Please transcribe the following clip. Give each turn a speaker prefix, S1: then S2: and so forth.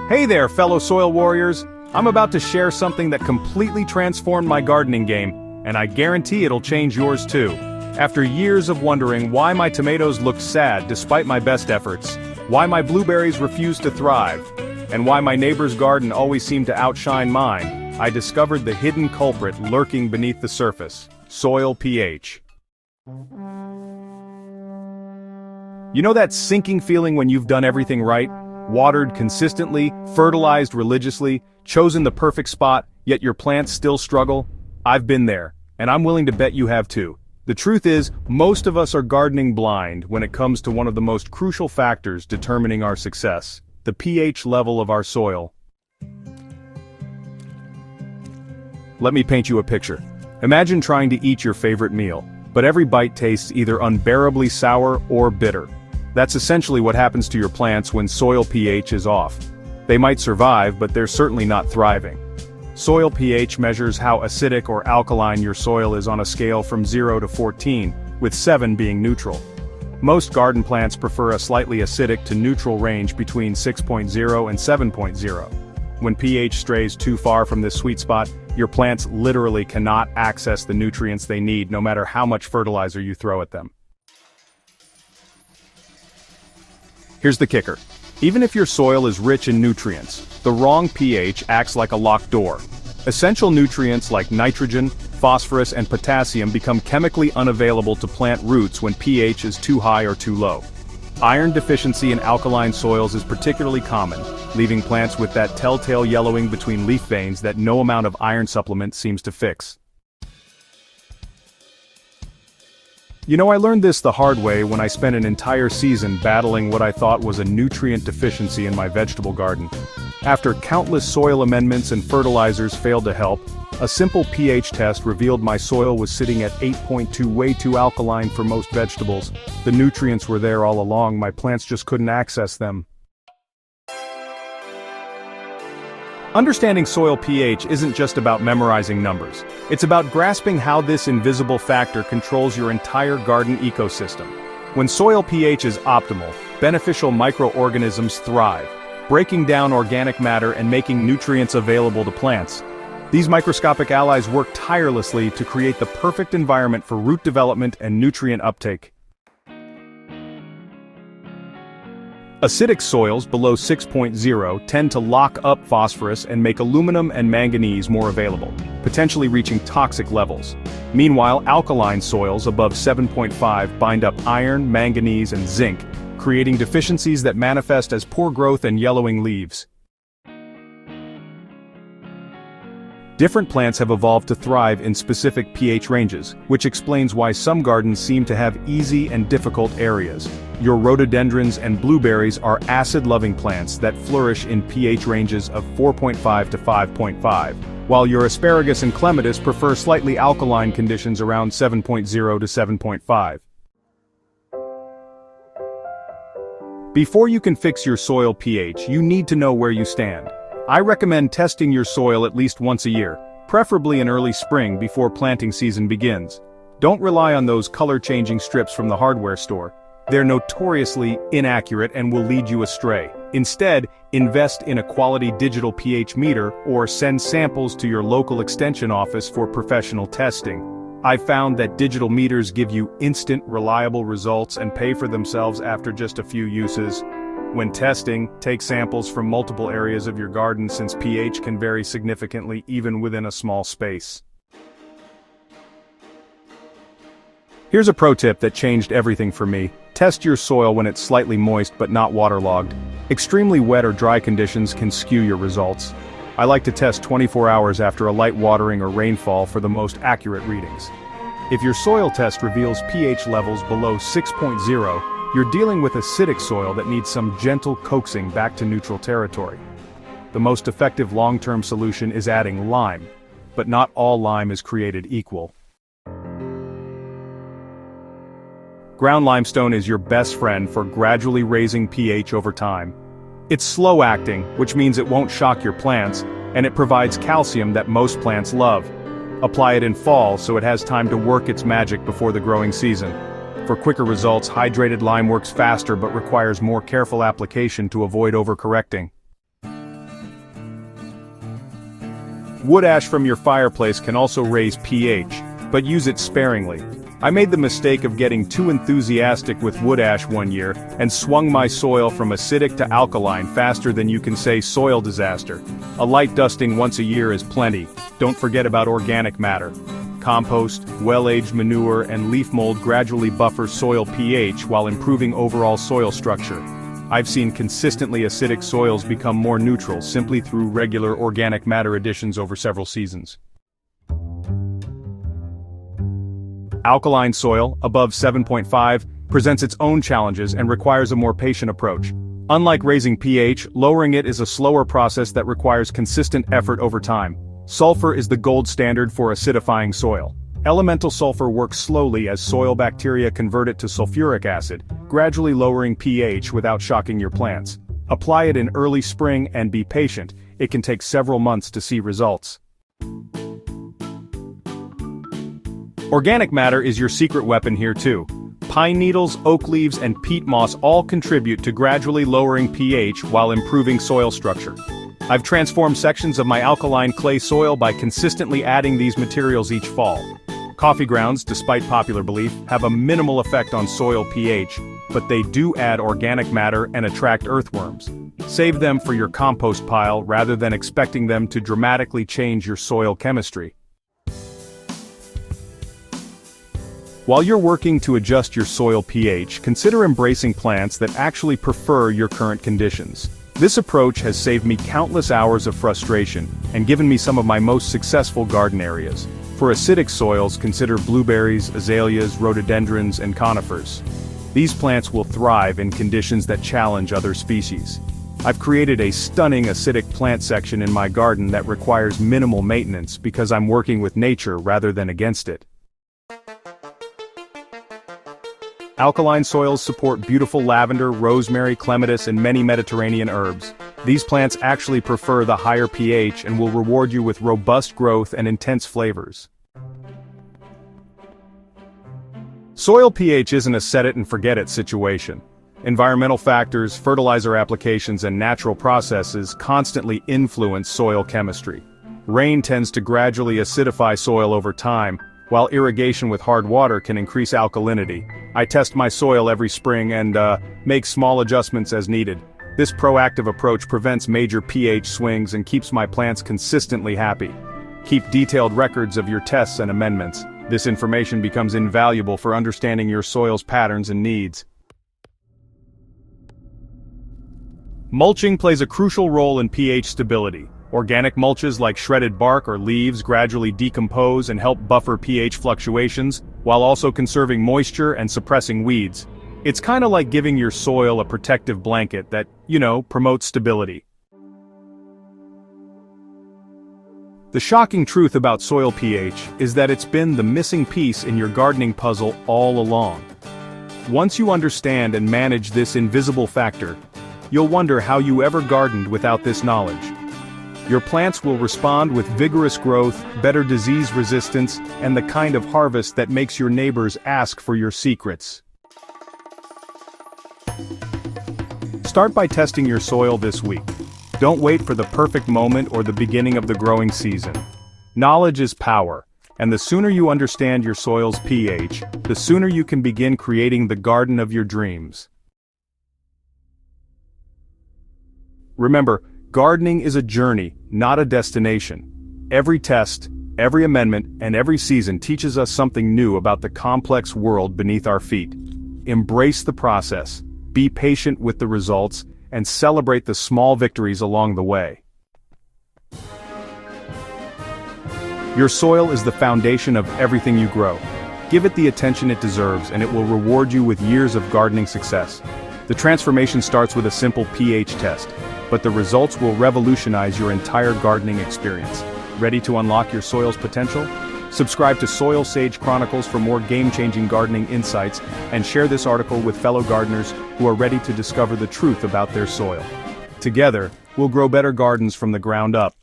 S1: Hey there, fellow soil warriors! I'm about to share something that completely transformed my gardening game, and I guarantee it'll change yours too. After years of wondering why my tomatoes looked sad despite my best efforts, why my blueberries refused to thrive, and why my neighbor's garden always seemed to outshine mine, I discovered the hidden culprit lurking beneath the surface: soil pH. You know that sinking feeling when you've done everything right? Watered consistently, fertilized religiously, chosen the perfect spot, yet your plants still struggle? I've been there, and I'm willing to bet you have too. The truth is, most of us are gardening blind when it comes to one of the most crucial factors determining our success: the pH level of our soil. Let me paint you a picture. Imagine trying to eat your favorite meal, but every bite tastes either unbearably sour or bitter. That's essentially what happens to your plants when soil pH is off. They might survive, but they're certainly not thriving. Soil pH measures how acidic or alkaline your soil is on a scale from 0 to 14, with 7 being neutral. Most garden plants prefer a slightly acidic to neutral range between 6.0 and 7.0. When pH strays too far from this sweet spot, your plants literally cannot access the nutrients they need no matter how much fertilizer you throw at them. Here's the kicker. Even if your soil is rich in nutrients, the wrong pH acts like a locked door. Essential nutrients like nitrogen, phosphorus, and potassium become chemically unavailable to plant roots when pH is too high or too low. Iron deficiency in alkaline soils is particularly common, leaving plants with that telltale yellowing between leaf veins that no amount of iron supplement seems to fix. You know, I learned this the hard way when I spent an entire season battling what I thought was a nutrient deficiency in my vegetable garden. After countless soil amendments and fertilizers failed to help, a simple pH test revealed my soil was sitting at 8.2, way too alkaline for most vegetables. The nutrients were there all along, my plants just couldn't access them. Understanding soil pH isn't just about memorizing numbers. It's about grasping how this invisible factor controls your entire garden ecosystem. When soil pH is optimal, beneficial microorganisms thrive, breaking down organic matter and making nutrients available to plants. These microscopic allies work tirelessly to create the perfect environment for root development and nutrient uptake. Acidic soils below 6.0 tend to lock up phosphorus and make aluminum and manganese more available, potentially reaching toxic levels. Meanwhile, alkaline soils above 7.5 bind up iron, manganese, and zinc, creating deficiencies that manifest as poor growth and yellowing leaves. Different plants have evolved to thrive in specific pH ranges, which explains why some gardens seem to have easy and difficult areas. Your rhododendrons and blueberries are acid-loving plants that flourish in pH ranges of 4.5 to 5.5, while your asparagus and clematis prefer slightly alkaline conditions around 7.0 to 7.5. Before you can fix your soil pH, you need to know where you stand. I recommend testing your soil at least once a year, preferably in early spring before planting season begins. Don't rely on those color-changing strips from the hardware store. They're notoriously inaccurate and will lead you astray. Instead, invest in a quality digital pH meter or send samples to your local extension office for professional testing. I've found that digital meters give you instant, reliable results and pay for themselves after just a few uses. When testing, take samples from multiple areas of your garden since pH can vary significantly even within a small space. Here's a pro tip that changed everything for me. Test your soil when it's slightly moist but not waterlogged. Extremely wet or dry conditions can skew your results. I like to test 24 hours after a light watering or rainfall for the most accurate readings. If your soil test reveals pH levels below 6.0, you're dealing with acidic soil that needs some gentle coaxing back to neutral territory. The most effective long-term solution is adding lime, but not all lime is created equal. Ground limestone is your best friend for gradually raising pH over time. It's slow-acting, which means it won't shock your plants, and it provides calcium that most plants love. Apply it in fall so it has time to work its magic before the growing season. For quicker results, hydrated lime works faster but requires more careful application to avoid overcorrecting. Wood ash from your fireplace can also raise pH, but use it sparingly. I made the mistake of getting too enthusiastic with wood ash one year and swung my soil from acidic to alkaline faster than you can say soil disaster. A light dusting once a year is plenty. Don't forget about organic matter. Compost, well-aged manure, and leaf mold gradually buffer soil pH while improving overall soil structure. I've seen consistently acidic soils become more neutral simply through regular organic matter additions over several seasons. Alkaline soil, above 7.5, presents its own challenges and requires a more patient approach. Unlike raising pH, lowering it is a slower process that requires consistent effort over time. Sulfur is the gold standard for acidifying soil. Elemental sulfur works slowly as soil bacteria convert it to sulfuric acid, gradually lowering pH without shocking your plants. Apply it in early spring and be patient. It can take several months to see results. Organic matter is your secret weapon here too. Pine needles, oak leaves, and peat moss all contribute to gradually lowering pH while improving soil structure. I've transformed sections of my alkaline clay soil by consistently adding these materials each fall. Coffee grounds, despite popular belief, have a minimal effect on soil pH, but they do add organic matter and attract earthworms. Save them for your compost pile rather than expecting them to dramatically change your soil chemistry. While you're working to adjust your soil pH, consider embracing plants that actually prefer your current conditions. This approach has saved me countless hours of frustration and given me some of my most successful garden areas. For acidic soils, consider blueberries, azaleas, rhododendrons, and conifers. These plants will thrive in conditions that challenge other species. I've created a stunning acidic plant section in my garden that requires minimal maintenance because I'm working with nature rather than against it. Alkaline soils support beautiful lavender, rosemary, clematis, and many Mediterranean herbs. These plants actually prefer the higher pH and will reward you with robust growth and intense flavors. Soil pH isn't a set-it-and-forget-it situation. Environmental factors, fertilizer applications, and natural processes constantly influence soil chemistry. Rain tends to gradually acidify soil over time, while irrigation with hard water can increase alkalinity. I test my soil every spring and make small adjustments as needed. This proactive approach prevents major pH swings and keeps my plants consistently happy. Keep detailed records of your tests and amendments. This information becomes invaluable for understanding your soil's patterns and needs. Mulching plays a crucial role in pH stability. Organic mulches like shredded bark or leaves gradually decompose and help buffer pH fluctuations, while also conserving moisture and suppressing weeds. It's kinda like giving your soil a protective blanket that, promotes stability. The shocking truth about soil pH is that it's been the missing piece in your gardening puzzle all along. Once you understand and manage this invisible factor, you'll wonder how you ever gardened without this knowledge. Your plants will respond with vigorous growth, better disease resistance, and the kind of harvest that makes your neighbors ask for your secrets. Start by testing your soil this week. Don't wait for the perfect moment or the beginning of the growing season. Knowledge is power, and the sooner you understand your soil's pH, the sooner you can begin creating the garden of your dreams. Remember, gardening is a journey, not a destination. Every test, every amendment, and every season teaches us something new about the complex world beneath our feet. Embrace the process, be patient with the results, and celebrate the small victories along the way. Your soil is the foundation of everything you grow. Give it the attention it deserves, and it will reward you with years of gardening success. The transformation starts with a simple pH test, but the results will revolutionize your entire gardening experience. Ready to unlock your soil's potential? Subscribe to Soilsage Chronicles for more game-changing gardening insights, and share this article with fellow gardeners who are ready to discover the truth about their soil. Together, we'll grow better gardens from the ground up.